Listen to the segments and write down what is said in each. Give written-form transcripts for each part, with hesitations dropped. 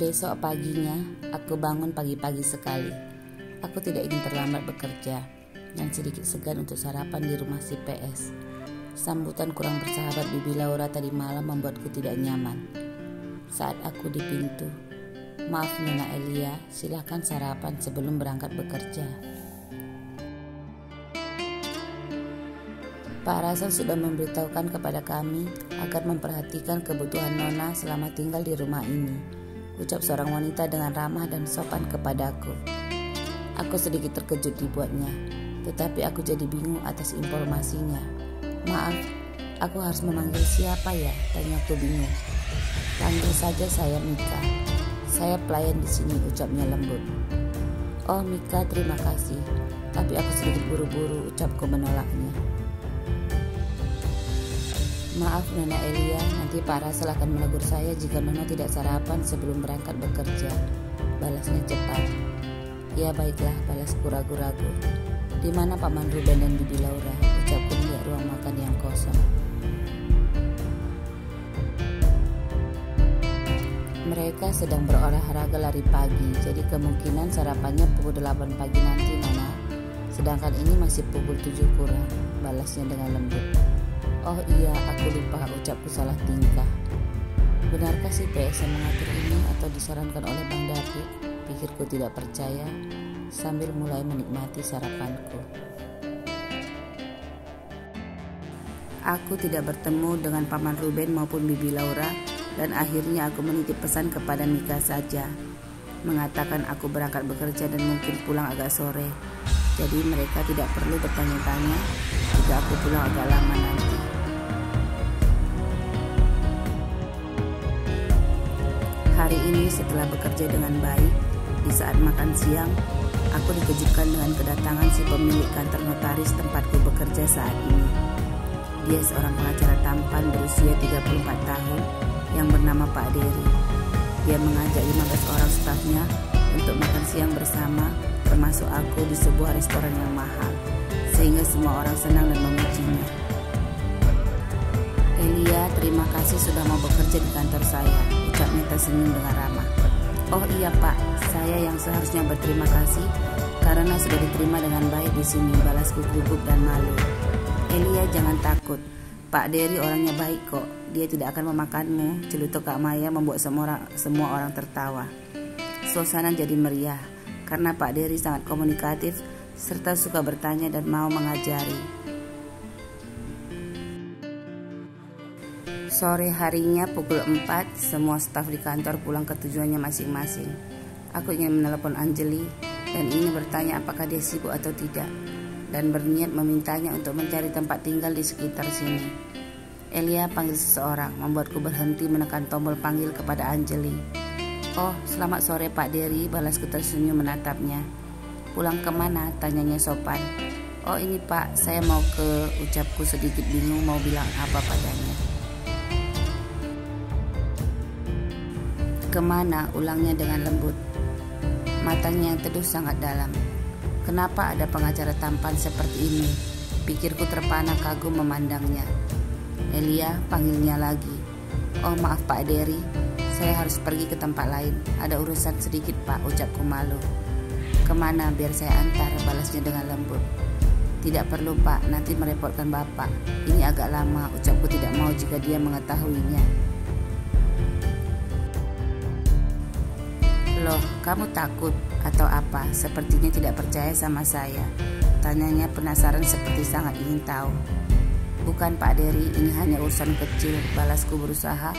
Besok paginya, aku bangun pagi-pagi sekali. Aku tidak ingin terlambat bekerja dan sedikit segan untuk sarapan di rumah si PS. Sambutan kurang bersahabat Bibi Laura tadi malam membuatku tidak nyaman. Saat aku di pintu, "Maaf Nona Elia, silahkan sarapan sebelum berangkat bekerja." Pak Rasel sudah memberitahukan kepada kami agar memperhatikan kebutuhan Nona selama tinggal di rumah ini, ucap seorang wanita dengan ramah dan sopan kepadaku. Aku sedikit terkejut dibuatnya, tetapi aku jadi bingung atas informasinya. "Maaf, aku harus memanggil siapa ya?" tanyaku bingung. "Panggil saja saya Mika. Saya pelayan di sini," ucapnya lembut. "Oh Mika, terima kasih. Tapi aku sedikit buru-buru," ucapku menolaknya. "Maaf Nona Elia, nanti Pak Rasel akan menegur saya jika Nona tidak sarapan sebelum berangkat bekerja," balasnya cepat. "Ya baiklah," balasku ragu-ragu. "Di mana Paman Ruben dan Bibi Laura?" ucapku melihat ruang makan yang kosong. "Mereka sedang berolahraga lari pagi, jadi kemungkinan sarapannya pukul 8 pagi nanti Nona. Sedangkan ini masih pukul 7 kurang," balasnya dengan lembut. "Oh iya, aku lupa," ucapku salah tingkah. Benarkah si PS yang mengatur ini atau disarankan oleh Bang David? Pikirku tidak percaya sambil mulai menikmati sarapanku. Aku tidak bertemu dengan Paman Ruben maupun Bibi Laura dan akhirnya aku menitip pesan kepada Mika saja, mengatakan aku berangkat bekerja dan mungkin pulang agak sore. Jadi mereka tidak perlu bertanya-tanya jika aku pulang agak lama nanti. Hari ini setelah bekerja dengan baik, di saat makan siang, aku dikejutkan dengan kedatangan si pemilik kantor notaris tempatku bekerja saat ini. Dia seorang pengacara tampan berusia 34 tahun yang bernama Pak Dery. Dia mengajak 15 orang stafnya untuk makan siang bersama, termasuk aku, di sebuah restoran yang mahal, sehingga semua orang senang dan memujinya. "Elia, terima kasih sudah mau bekerja di kantor saya," ucapnya tersenyum dengan ramah. "Oh iya Pak, saya yang seharusnya berterima kasih karena sudah diterima dengan baik di sini," balasku gugup dan malu. "Elia, jangan takut. Pak Dery orangnya baik kok. Dia tidak akan memakanmu," celutuk Kak Maya membuat semua orang tertawa. Suasana jadi meriah karena Pak Dery sangat komunikatif serta suka bertanya dan mau mengajari. Sore harinya pukul 4, semua staf di kantor pulang ke tujuannya masing-masing. Aku ingin menelepon Anjeli dan ingin bertanya apakah dia sibuk atau tidak, dan berniat memintanya untuk mencari tempat tinggal di sekitar sini. Elia panggil seseorang, membuatku berhenti menekan tombol panggil kepada Anjeli. "Oh, selamat sore Pak Dery," balasku tersenyum menatapnya. "Pulang kemana?" tanyanya sopan. "Oh ini Pak, saya mau ke," ucapku sedikit bingung mau bilang apa padanya. "Kemana?" ulangnya dengan lembut. Matanya yang teduh sangat dalam. "Kenapa ada pengacara tampan seperti ini?" pikirku terpana kagum memandangnya. Elia panggilnya lagi. "Oh maaf Pak Dery, saya harus pergi ke tempat lain. Ada urusan sedikit Pak," ucapku malu. "Kemana? Biar saya antar," balasnya dengan lembut. "Tidak perlu Pak, nanti merepotkan Bapak. Ini agak lama," ucapku tidak mau jika dia mengetahuinya. "Loh, kamu takut atau apa? Sepertinya tidak percaya sama saya," tanyanya penasaran seperti sangat ingin tahu. "Bukan Pak Dery, ini hanya urusan kecil," balasku berusaha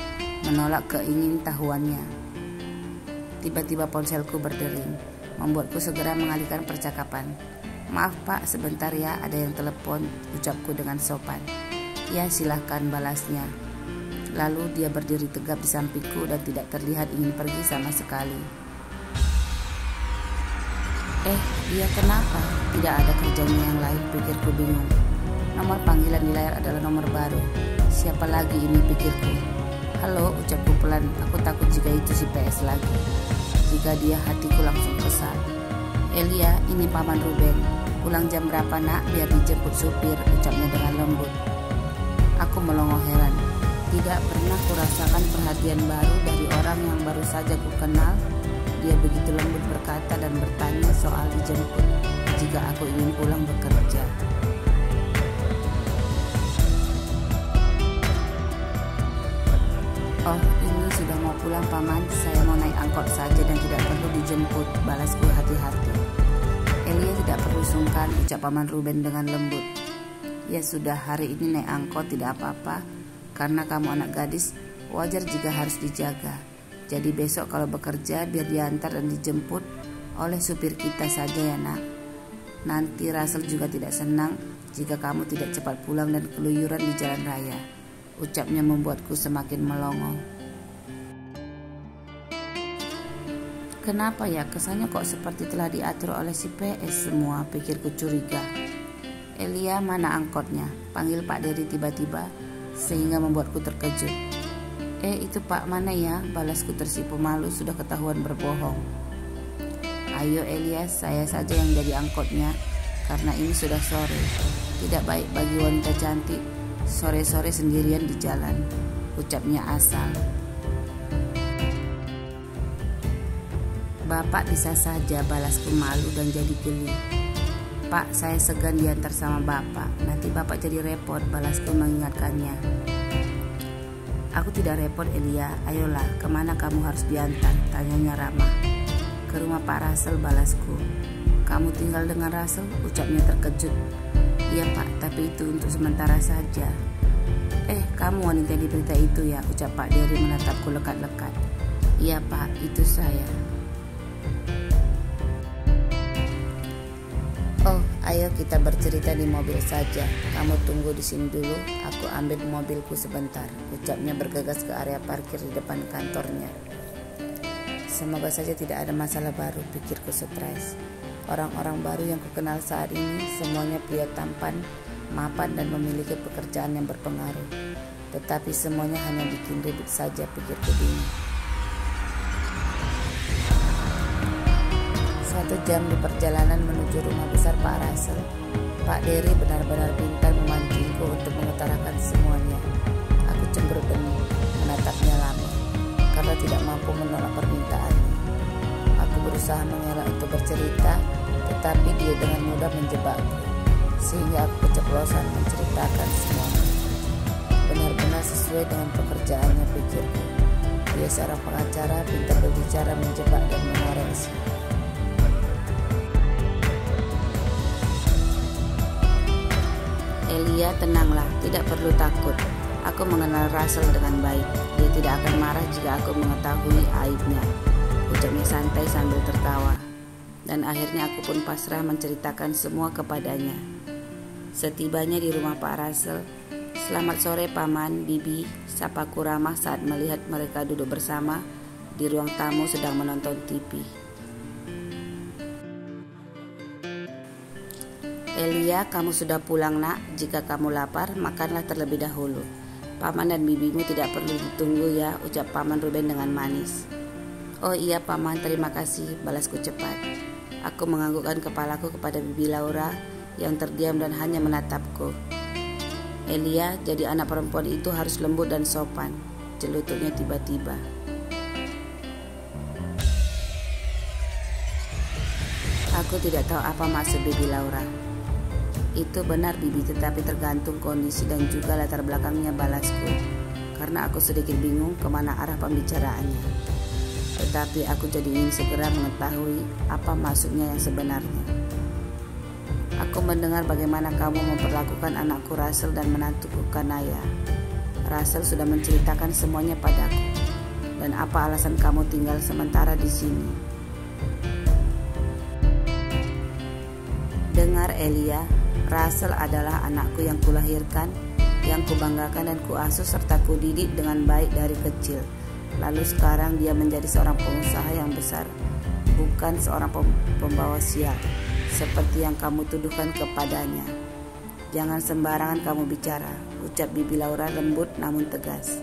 menolak keingintahuannya. Tiba-tiba ponselku berdering, membuatku segera mengalihkan percakapan. "Maaf Pak, sebentar ya, ada yang telepon," ucapku dengan sopan. "Ya silahkan," balasnya. Lalu dia berdiri tegap di sampingku dan tidak terlihat ingin pergi sama sekali. Dia kenapa? Tidak ada kerjanya yang lain, pikirku bingung. Nomor panggilan di layar adalah nomor baru. Siapa lagi ini, pikirku. Halo, ucapku pelan. Aku takut jika itu si PS lagi. Jika dia, hatiku langsung kesal. Elia, ini Paman Ruben. Pulang jam berapa nak, biar dijemput supir, ucapnya dengan lembut. Aku melongo heran. Tidak pernah kurasakan perhatian baru dari orang yang baru saja ku kenal. Dia begitu lembut berkata dan bertanya soal dijemput jika aku ingin pulang bekerja. Oh, ini sudah mau pulang Paman. Saya mau naik angkot saja dan tidak perlu dijemput, balasku hati-hati. Elia, tidak perlu sungkan, ucap Paman Ruben dengan lembut. Ya sudah, hari ini naik angkot tidak apa-apa. Karena kamu anak gadis, wajar jika harus dijaga. Jadi besok kalau bekerja biar diantar dan dijemput oleh supir kita saja ya nak. Nanti Russell juga tidak senang jika kamu tidak cepat pulang dan keluyuran di jalan raya, ucapnya membuatku semakin melongo. Kenapa ya kesannya kok seperti telah diatur oleh si PS semua, pikirku curiga. Elia, mana angkotnya? Panggil Pak Dery tiba-tiba sehingga membuatku terkejut. Itu Pak mana ya? Balasku tersipu malu, sudah ketahuan berbohong. Ayo Elias, saya saja yang jadi angkotnya karena ini sudah sore. Tidak baik bagi wanita cantik sore-sore sendirian di jalan, ucapnya asal. Bapak bisa saja, balasku malu dan jadi geli. Pak, saya segan diantar sama Bapak. Nanti Bapak jadi repot, balasku mengingatkannya. Aku tidak repot Elia, ayolah, kemana kamu harus diantar? Tanyanya ramah. Ke rumah Pak Russell, balasku. Kamu tinggal dengan Russell? Ucapnya terkejut. Iya Pak, tapi itu untuk sementara saja. Kamu wanita di berita itu ya, ucap Pak Dery menatapku lekat-lekat. Iya Pak, itu saya. Oh, ayo kita bercerita di mobil saja. Kamu tunggu di sini dulu, aku ambil mobilku sebentar, ucapnya bergegas ke area parkir di depan kantornya. Semoga saja tidak ada masalah baru, pikirku stres. Orang-orang baru yang kukenal saat ini semuanya pria tampan, mapan dan memiliki pekerjaan yang berpengaruh. Tetapi semuanya hanya bikin ribut saja, pikirku bingung. 1 jam di perjalanan menuju rumah besar Pak Russell. Pak Dery benar-benar pintar memancingku untuk mengutarakan semuanya. Aku cemberut dan menatapnya lama karena tidak mampu menolak permintaannya. Aku berusaha mengelak untuk bercerita, tetapi dia dengan mudah menjebakku, sehingga aku keceplosan menceritakan semuanya. Benar-benar sesuai dengan pekerjaannya, pikirku. Dia seorang pengacara, pintar berbicara, menjebak dan mengoreksi. Elia, tenanglah, tidak perlu takut. Aku mengenal Russell dengan baik. Dia tidak akan marah jika aku mengetahui aibnya, ucapnya santai sambil tertawa. Dan akhirnya aku pun pasrah menceritakan semua kepadanya. Setibanya di rumah Pak Russell, selamat sore Paman, Bibi, sapaku ramah saat melihat mereka duduk bersama di ruang tamu sedang menonton TV. Elia, kamu sudah pulang nak. Jika kamu lapar, makanlah terlebih dahulu. Paman dan bibimu tidak perlu ditunggu ya, ucap Paman Ruben dengan manis. Oh iya Paman, terima kasih, balasku cepat. Aku menganggukkan kepalaku kepada Bibi Laura yang terdiam dan hanya menatapku. Elia, jadi anak perempuan itu harus lembut dan sopan, celutupnya tiba-tiba. Aku tidak tahu apa maksud Bibi Laura. Itu benar Bibi, tetapi tergantung kondisi dan juga latar belakangnya, balasku. Karena aku sedikit bingung kemana arah pembicaraannya. Tetapi aku jadi ingin segera mengetahui apa maksudnya yang sebenarnya. Aku mendengar bagaimana kamu memperlakukan anakku Russell dan menantuku Kanaya. Russell sudah menceritakan semuanya padaku. Dan apa alasan kamu tinggal sementara di sini? Dengar Elia, Russell adalah anakku yang kulahirkan, yang kubanggakan dan kuasuh serta kudidik dengan baik dari kecil. Lalu sekarang dia menjadi seorang pengusaha yang besar. bukan seorang pembawa sial seperti yang kamu tuduhkan kepadanya. Jangan sembarangan kamu bicara, ucap Bibi Laura lembut namun tegas.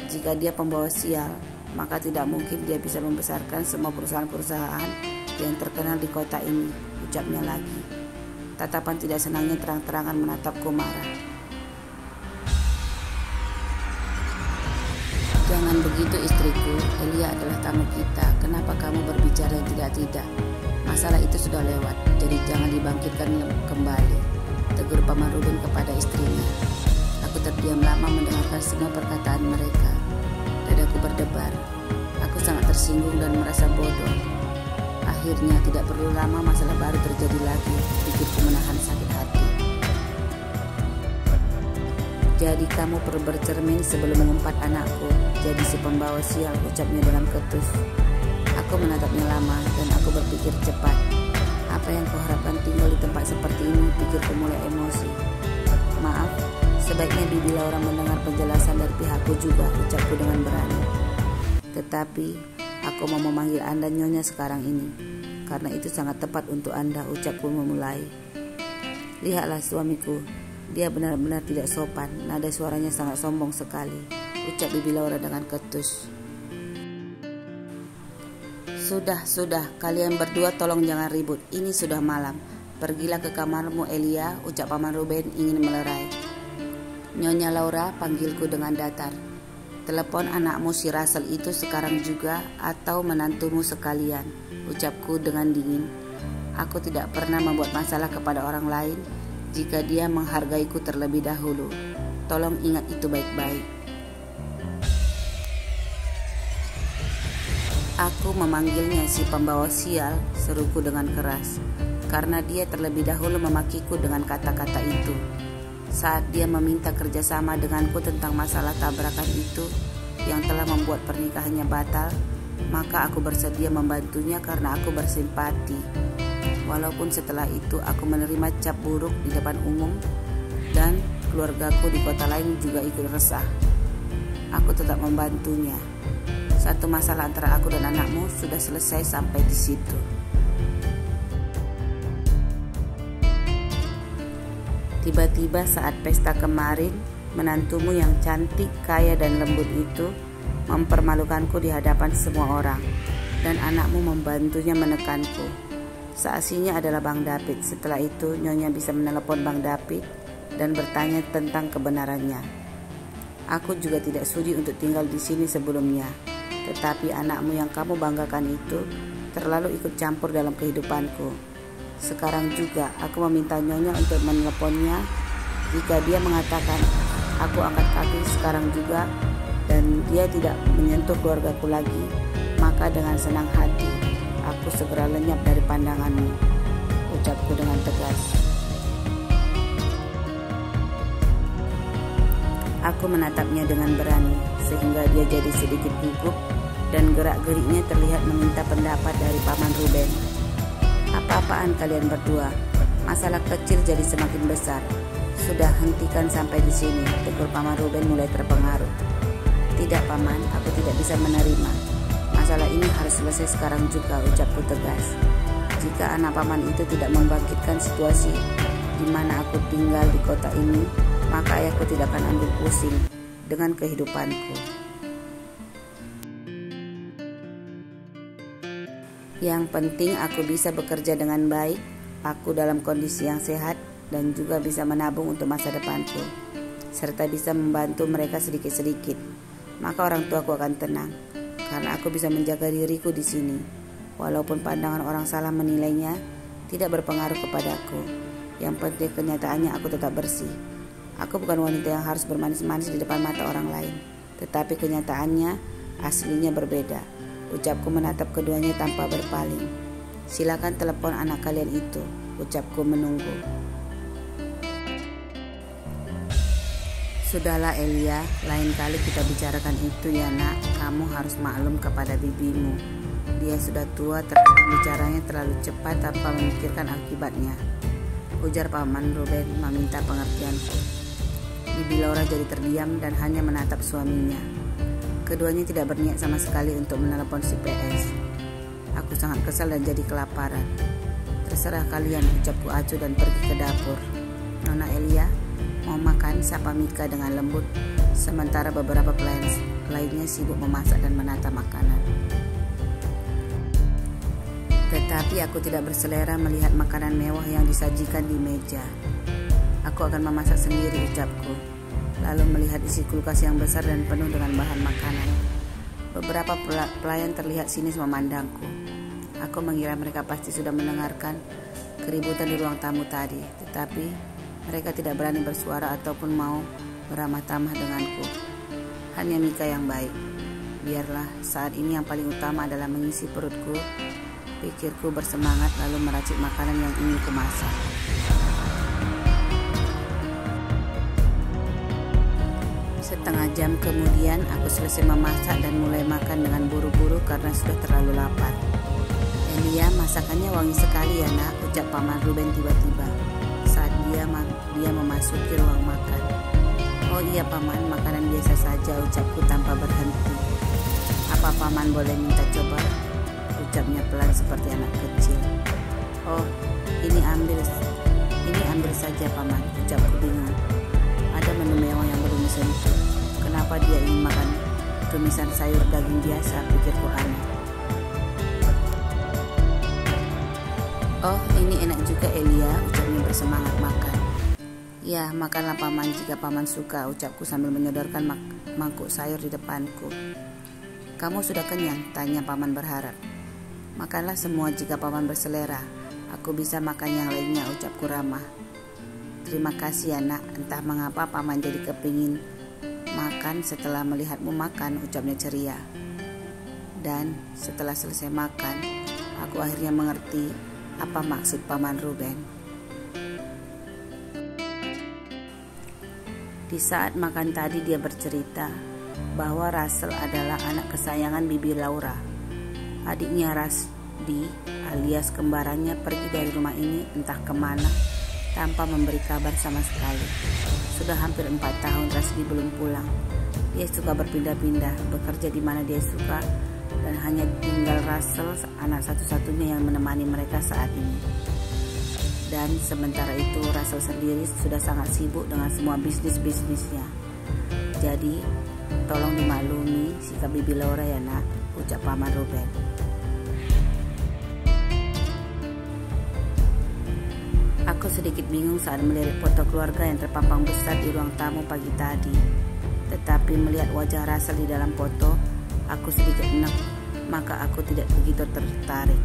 Jika dia pembawa sial, maka tidak mungkin dia bisa membesarkan semua perusahaan-perusahaan yang terkenal di kota ini, ucapnya lagi. Tatapan tidak senangnya terang-terangan menatapku marah. Jangan begitu istriku, Elia adalah tamu kita. Kenapa kamu berbicara yang tidak-tidak? Masalah itu sudah lewat, jadi jangan dibangkitkan kembali, tegur Paman Ruben kepada istrinya. Aku terdiam lama mendengarkan semua perkataan mereka. Dadaku berdebar. Aku sangat tersinggung dan merasa bodoh. Akhirnya tidak perlu lama masalah baru terjadi lagi, pikirku menahan sakit hati. Jadi kamu perlu bercermin sebelum mengumpat anakku, jadi si pembawa sial, ucapnya dalam ketus. Aku menatapnya lama dan aku berpikir cepat. Apa yang kau harapkan tinggal di tempat seperti ini, pikirku mulai emosi. Maaf, sebaiknya Bibi Laura mendengar penjelasan dari pihakku juga, ucapku dengan berani. Tetapi aku mau memanggil Anda Nyonya sekarang ini, karena itu sangat tepat untuk Anda, ucapku memulai. Lihatlah suamiku, dia benar-benar tidak sopan, nada suaranya sangat sombong sekali, ucap Bibi Laura dengan ketus. Sudah, kalian berdua tolong jangan ribut, ini sudah malam. Pergilah ke kamarmu Elia, ucap Paman Ruben ingin melerai. Nyonya Laura, panggilku dengan datar. Telepon anakmu si Russell itu sekarang juga atau menantumu sekalian, ucapku dengan dingin. Aku tidak pernah membuat masalah kepada orang lain jika dia menghargaiku terlebih dahulu. Tolong ingat itu baik-baik. Aku memanggilnya si pembawa sial, seruku dengan keras, karena dia terlebih dahulu memakiku dengan kata-kata itu. Saat dia meminta kerjasama denganku tentang masalah tabrakan itu yang telah membuat pernikahannya batal, maka aku bersedia membantunya karena aku bersimpati. Walaupun setelah itu aku menerima cap buruk di depan umum dan keluargaku di kota lain juga ikut resah, aku tetap membantunya. Satu masalah antara aku dan anakmu sudah selesai sampai di situ. Tiba-tiba saat pesta kemarin, menantumu yang cantik, kaya dan lembut itu mempermalukanku di hadapan semua orang, dan anakmu membantunya menekanku. Seasinya adalah Bang David. Setelah itu Nyonya bisa menelepon Bang David dan bertanya tentang kebenarannya. Aku juga tidak sudi untuk tinggal di sini sebelumnya, tetapi anakmu yang kamu banggakan itu terlalu ikut campur dalam kehidupanku. Sekarang juga aku meminta Nyonya untuk meneleponnya. Jika dia mengatakan aku angkat kaki sekarang juga dan dia tidak menyentuh keluargaku lagi, maka dengan senang hati aku segera lenyap dari pandanganmu, ucapku dengan tegas. Aku menatapnya dengan berani sehingga dia jadi sedikit gugup dan gerak-geriknya terlihat meminta pendapat dari Paman Ruben. Apa-apaan kalian berdua? Masalah kecil jadi semakin besar. Sudah, hentikan sampai di sini, tegur Paman Ruben mulai terpengaruh. Tidak Paman, aku tidak bisa menerima. Masalah ini harus selesai sekarang juga, ucapku tegas. Jika anak Paman itu tidak membangkitkan situasi di mana aku tinggal di kota ini, maka ayahku tidak akan ambil pusing dengan kehidupanku. Yang penting aku bisa bekerja dengan baik, aku dalam kondisi yang sehat dan juga bisa menabung untuk masa depanku, serta bisa membantu mereka sedikit-sedikit. Maka orang tuaku akan tenang, karena aku bisa menjaga diriku di sini. Walaupun pandangan orang salah menilainya, tidak berpengaruh kepadaku. Yang penting kenyataannya aku tetap bersih. Aku bukan wanita yang harus bermanis-manis di depan mata orang lain, tetapi kenyataannya aslinya berbeda, ucapku menatap keduanya tanpa berpaling. Silakan telepon anak kalian itu, ucapku menunggu. Sudahlah Elia, lain kali kita bicarakan itu ya nak. Kamu harus maklum kepada bibimu. Dia sudah tua, terkadang bicaranya terlalu cepat tanpa memikirkan akibatnya, ujar Paman Ruben meminta pengertianku. Bibi Laura jadi terdiam dan hanya menatap suaminya. Keduanya tidak berniat sama sekali untuk menelepon si PS. Aku sangat kesal dan jadi kelaparan. Terserah kalian, ucapku acuh dan pergi ke dapur. Nona Elia mau makan, sapa Mika dengan lembut, sementara beberapa pelayan lainnya sibuk memasak dan menata makanan. Tetapi aku tidak berselera melihat makanan mewah yang disajikan di meja. Aku akan memasak sendiri, ucapku, lalu melihat isi kulkas yang besar dan penuh dengan bahan makanan. Beberapa pelayan terlihat sinis memandangku. Aku mengira mereka pasti sudah mendengarkan keributan di ruang tamu tadi, tetapi mereka tidak berani bersuara ataupun mau beramah tamah denganku. Hanya Mika yang baik. Biarlah, saat ini yang paling utama adalah mengisi perutku, pikirku bersemangat lalu meracik makanan yang ingin kumasak. Setengah jam kemudian aku selesai memasak dan mulai makan dengan buru-buru karena sudah terlalu lapar. Elia, masakannya wangi sekali ya nak, ucap Paman Ruben tiba-tiba saat dia memasuki ruang makan. Oh iya Paman, makanan biasa saja, ucapku tanpa berhenti. Apa Paman boleh minta coba? Ucapnya pelan seperti anak kecil. Oh, ini ambil saja Paman, ucapku bingung. Ada menu mewah yang belum disentuh. Kenapa dia ingin makan tumisan sayur daging biasa, pikirku aneh. Oh, ini enak juga Elia, ucapnya bersemangat makan. Ya, makanlah Paman jika Paman suka, ucapku sambil menyodorkan mangkuk sayur di depanku. Kamu sudah kenyang? Tanya Paman berharap. Makanlah semua jika Paman berselera. Aku bisa makan yang lainnya, ucapku ramah. Terima kasih ya nak, entah mengapa Paman jadi kepingin makan setelah melihatmu makan, ucapnya ceria. Dan setelah selesai makan, aku akhirnya mengerti apa maksud Paman Ruben. Di saat makan tadi dia bercerita bahwa Russell adalah anak kesayangan Bibi Laura. Adiknya Rusty alias kembarannya pergi dari rumah ini entah kemana tanpa memberi kabar sama sekali. Sudah hampir 4 tahun Rusty belum pulang. Dia suka berpindah-pindah, bekerja di mana dia suka, dan hanya tinggal Russell, anak satu-satunya yang menemani mereka saat ini. Dan sementara itu Russell sendiri sudah sangat sibuk dengan semua bisnisnya. Jadi tolong dimaklumi sikap Bibi Laura ya nak, ucap Paman Ruben. Aku sedikit bingung saat melihat foto keluarga yang terpampang besar di ruang tamu pagi tadi. Tetapi melihat wajah Russell di dalam foto, aku sedikit enak, maka aku tidak begitu tertarik.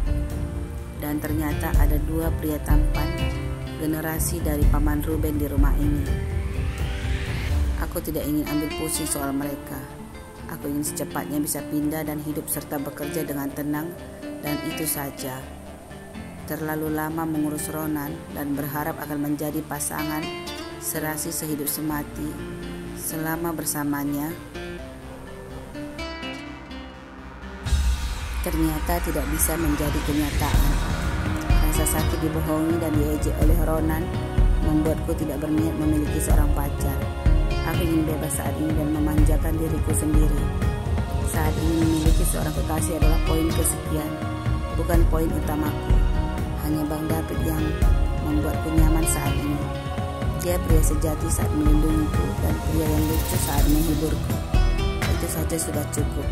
Dan ternyata ada 2 pria tampan generasi dari Paman Ruben di rumah ini. Aku tidak ingin ambil pusing soal mereka. Aku ingin secepatnya bisa pindah dan hidup serta bekerja dengan tenang, dan itu saja. Terlalu lama mengurus Ronan dan berharap akan menjadi pasangan serasi sehidup semati selama bersamanya. Ternyata tidak bisa menjadi kenyataan. Rasa sakit dibohongi dan diejek oleh Ronan membuatku tidak berniat memiliki seorang pacar. Aku ingin bebas saat ini dan memanjakan diriku sendiri. Saat ini memiliki seorang kekasih adalah poin kesekian, bukan poin utamaku. Hanya Bang David yang membuatku nyaman saat ini. Dia pria sejati saat melindungiku dan pria yang lucu saat menghiburku. Itu saja sudah cukup.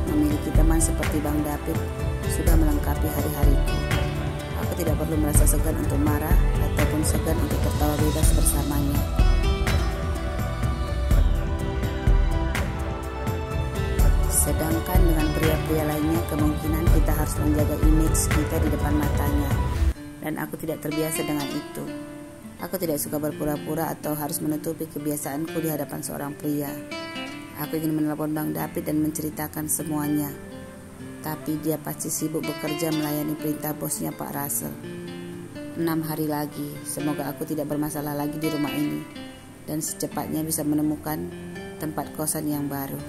Memiliki teman seperti Bang David sudah melengkapi hari-hariku. Aku tidak perlu merasa segan untuk marah ataupun segan untuk tertawa bebas bersamanya. Sedangkan dengan pria-pria lainnya kemungkinan kita harus menjaga image kita di depan matanya. Dan aku tidak terbiasa dengan itu. Aku tidak suka berpura-pura atau harus menutupi kebiasaanku di hadapan seorang pria. Aku ingin menelpon Bang David dan menceritakan semuanya. Tapi dia pasti sibuk bekerja melayani perintah bosnya Pak Russell. 6 hari lagi, semoga aku tidak bermasalah lagi di rumah ini. Dan secepatnya bisa menemukan tempat kosan yang baru.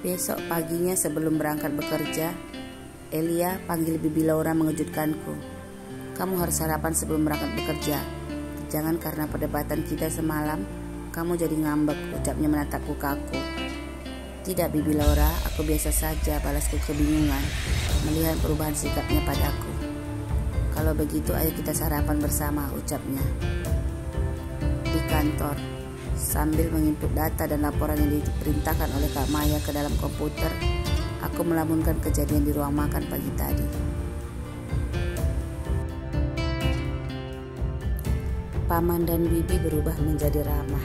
Besok paginya sebelum berangkat bekerja, Elia panggil Bibi Laura mengejutkanku. Kamu harus sarapan sebelum berangkat bekerja. Jangan karena perdebatan kita semalam, kamu jadi ngambek, ucapnya menatapku kaku. Tidak, Bibi Laura, aku biasa saja, balasku kebingungan melihat perubahan sikapnya padaku. Kalau begitu ayo kita sarapan bersama, ucapnya. Di kantor, sambil menginput data dan laporan yang diperintahkan oleh Kak Maya ke dalam komputer, aku melamunkan kejadian di ruang makan pagi tadi. Paman dan Bibi berubah menjadi ramah.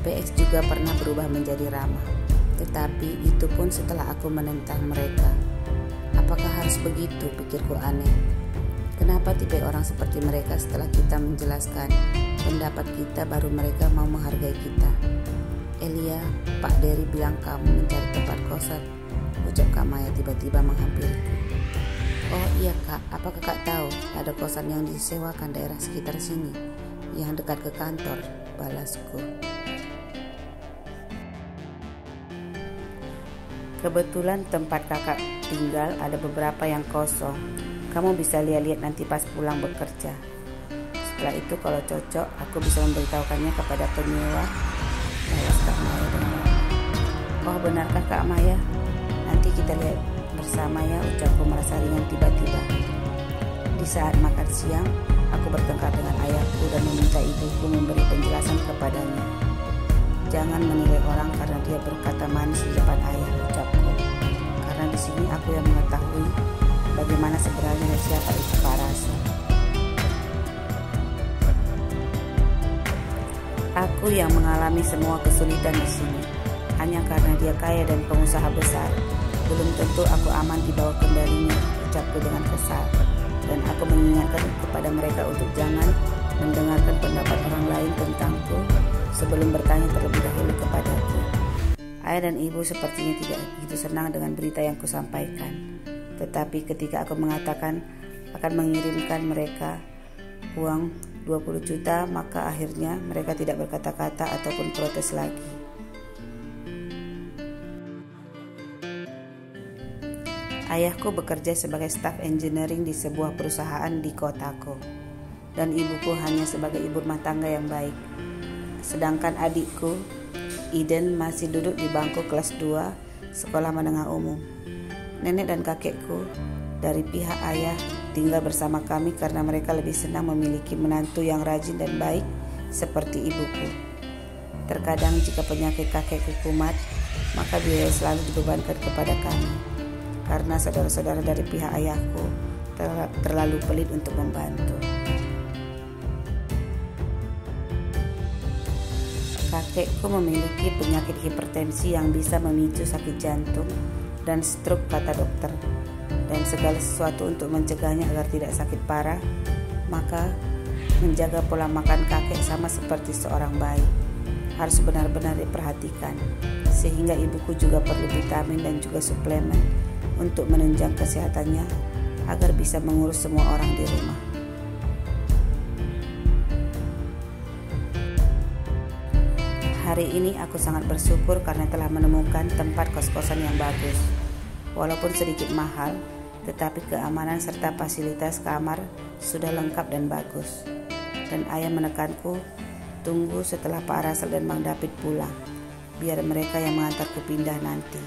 PX juga pernah berubah menjadi ramah. Tetapi itu pun setelah aku menentang mereka. Apakah harus begitu, pikirku aneh. Kenapa tipe orang seperti mereka setelah kita menjelaskan pendapat kita baru mereka mau menghargai kita? Elia, Pak Dery bilang kamu mencari tempat kosan, ucap Kak Maya tiba-tiba menghampiriku. Oh iya Kak, apa Kakak tahu ada kosan yang disewakan daerah sekitar sini, yang dekat ke kantor, balasku. Kebetulan tempat kakak tinggal ada beberapa yang kosong. Kamu bisa lihat-lihat nanti pas pulang bekerja. Setelah itu kalau cocok, aku bisa memberitahukannya kepada penyewa. Balas Kak Maya dengan, oh benarkah Kak Maya? Nanti kita lihat bersama ya, ucapku merasa ringan tiba-tiba. Di saat makan siang, aku bertengkar dengan ayahku dan meminta ibuku memberi penjelasan kepadanya. Jangan menilai orang karena dia berkata manis di depan ayah, ucapku. Karena di sini aku yang mengetahui bagaimana sebenarnya dan siapa itu Pak Rasa. Aku yang mengalami semua kesulitan di sini. Hanya karena dia kaya dan pengusaha besar, belum tentu aku aman di bawah kendalinya, ucapku dengan kesal. Dan aku mengingatkan kepada mereka untuk jangan mendengarkan pendapat orang lain tentangku sebelum bertanya terlebih dahulu kepadaku. Ayah dan ibu sepertinya tidak begitu senang dengan berita yang kusampaikan. Tetapi ketika aku mengatakan akan mengirimkan mereka uang 20 juta, maka akhirnya mereka tidak berkata-kata ataupun protes lagi. Ayahku bekerja sebagai staf engineering di sebuah perusahaan di kotaku, dan ibuku hanya sebagai ibu rumah tangga yang baik. Sedangkan adikku, Eden, masih duduk di bangku kelas 2 sekolah menengah umum. Nenek dan kakekku dari pihak ayah tinggal bersama kami karena mereka lebih senang memiliki menantu yang rajin dan baik seperti ibuku. Terkadang jika penyakit kakekku kumat, maka biaya selalu dibebankan kepada kami, karena saudara-saudara dari pihak ayahku terlalu pelit untuk membantu. Kakekku memiliki penyakit hipertensi yang bisa memicu sakit jantung dan stroke, kata dokter. Dan segala sesuatu untuk mencegahnya agar tidak sakit parah, maka menjaga pola makan kakek sama seperti seorang bayi, harus benar-benar diperhatikan. Sehingga ibuku juga perlu vitamin dan juga suplemen untuk menunjang kesehatannya agar bisa mengurus semua orang di rumah. Hari ini aku sangat bersyukur karena telah menemukan tempat kos-kosan yang bagus. Walaupun sedikit mahal, tetapi keamanan serta fasilitas kamar sudah lengkap dan bagus. Dan ayah menekanku, tunggu setelah Pak Rasel dan Bang David pulang, biar mereka yang mengantarku pindah nanti.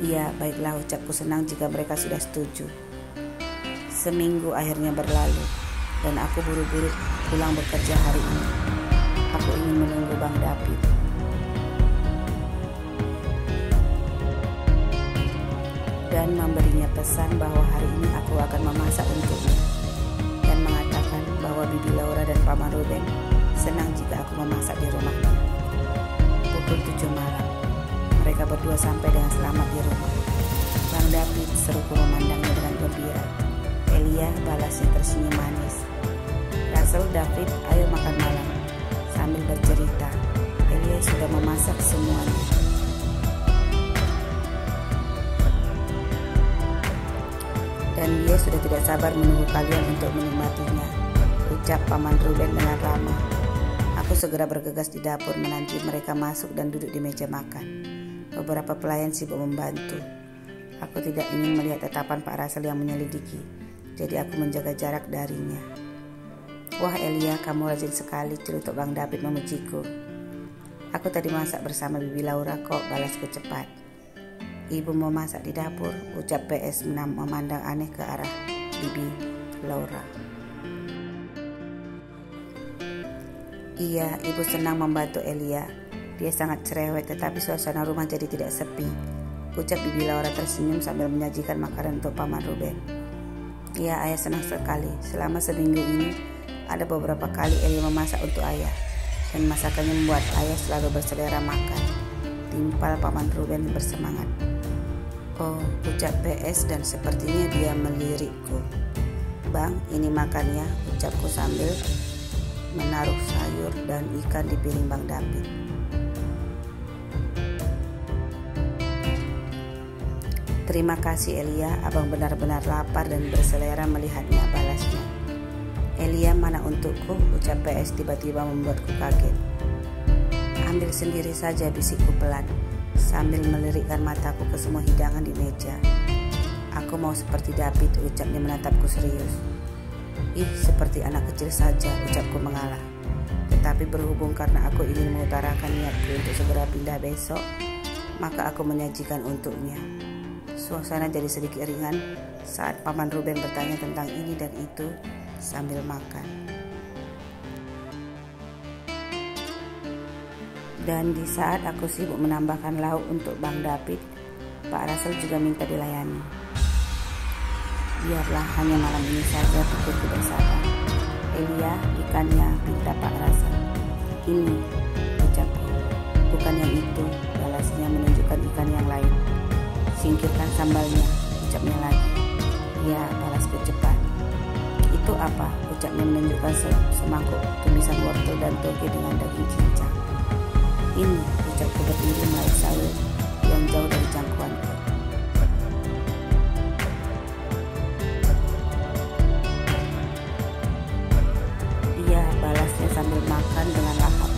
Iya, baiklah, ucapku senang jika mereka sudah setuju. Seminggu akhirnya berlalu, dan aku buru-buru pulang bekerja hari ini. Aku ingin menunggu Bang David. Dan memberinya pesan bahwa hari ini aku akan memasak untuknya. Dan mengatakan bahwa Bibi Laura dan Paman Ruben senang jika aku memasak di rumahnya. Pukul 7 malam, mereka berdua sampai dengan selamat di rumah. Bang David seruku memandangnya dengan gembira. Elia balasnya tersenyum manis. Russell, David, ayo makan malam. Sambil bercerita, Elia sudah memasak semuanya. Dan dia sudah tidak sabar menunggu kalian untuk menikmatinya, ucap Paman Ruben dengan ramah. Aku segera bergegas di dapur menanti mereka masuk dan duduk di meja makan. Beberapa pelayan sibuk membantu. Aku tidak ingin melihat tatapan Pak Rasel yang menyelidiki, jadi aku menjaga jarak darinya. Wah Elia, kamu rajin sekali, celutuk Bang David memujiku. Aku tadi masak bersama Bibi Laura kok, balasku cepat. ibu memasak di dapur, ucap PS memandang aneh ke arah Bibi Laura. Iya, ibu senang membantu Elia. Dia sangat cerewet, tetapi suasana rumah jadi tidak sepi, ucap Bibi Laura tersenyum sambil menyajikan makanan untuk Paman Ruben. Iya, ayah senang sekali. Selama seminggu ini, ada beberapa kali Elia memasak untuk ayah, dan masakannya membuat ayah selalu berselera makan. Timpal Paman Ruben bersemangat. Oh, ucap PS dan sepertinya dia melirikku. Bang, ini makannya, ucapku sambil menaruh sayur dan ikan di piring Bang David. Terima kasih Elia, abang benar-benar lapar dan berselera melihatnya, balasnya. Elia, mana untukku, ucap PS tiba-tiba membuatku kaget. Ambil sendiri saja, bisikku pelan, sambil melirikkan mataku ke semua hidangan di meja. Aku mau seperti David, ucapnya menatapku serius. Ih, seperti anak kecil saja, ucapku mengalah. Tetapi berhubung karena aku ingin mengutarakan niatku untuk segera pindah besok, maka aku menyajikan untuknya. Suasana jadi sedikit ringan saat Paman Ruben bertanya tentang ini dan itu sambil makan. Dan di saat aku sibuk menambahkan lauk untuk Bang David, Pak Russell juga minta dilayani. Biarlah hanya malam ini saja, pikirku bersabar. Elia, ikannya, pinta Pak Russell. Ini, ucapku. Bukan yang itu, balasnya menunjukkan ikan yang lain. Singkirkan sambalnya, ucapnya lagi. Ya, balasku cepat. Itu apa? Ucapnya menunjukkan semangkuk tumisan wortel dan toge dengan daging cincang. Ini, ucapku berdiri melihat sayur yang jauh dari jangkauanku. Iya, balasnya sambil makan dengan lahap.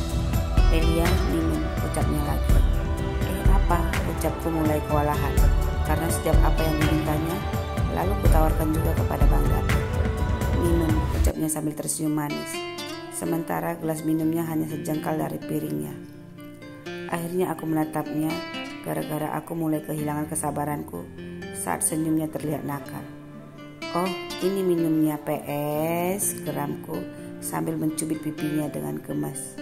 Elia, minum, ucapnya lagi. Apa? Ucapku mulai kewalahan, karena setiap apa yang dimintanya, lalu kutawarkan juga kepada Bang David. Minum, ucapnya sambil tersenyum manis. Sementara gelas minumnya hanya sejengkal dari piringnya. Akhirnya aku menatapnya, gara-gara aku mulai kehilangan kesabaranku saat senyumnya terlihat nakal. Oh, ini minumnya PS, geramku sambil mencubit pipinya dengan gemas.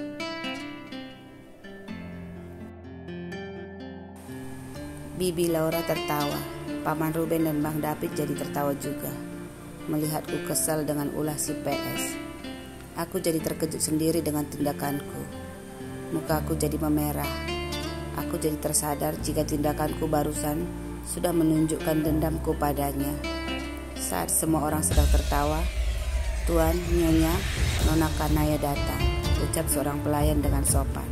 Bibi Laura tertawa. Paman Ruben dan Bang David jadi tertawa juga, melihatku kesal dengan ulah si PS. Aku jadi terkejut sendiri dengan tindakanku. Mukaku jadi memerah. Aku jadi tersadar jika tindakanku barusan sudah menunjukkan dendamku padanya. Saat semua orang sedang tertawa, Tuan, Nyonya, Nona Kanaya datang, ucap seorang pelayan dengan sopan.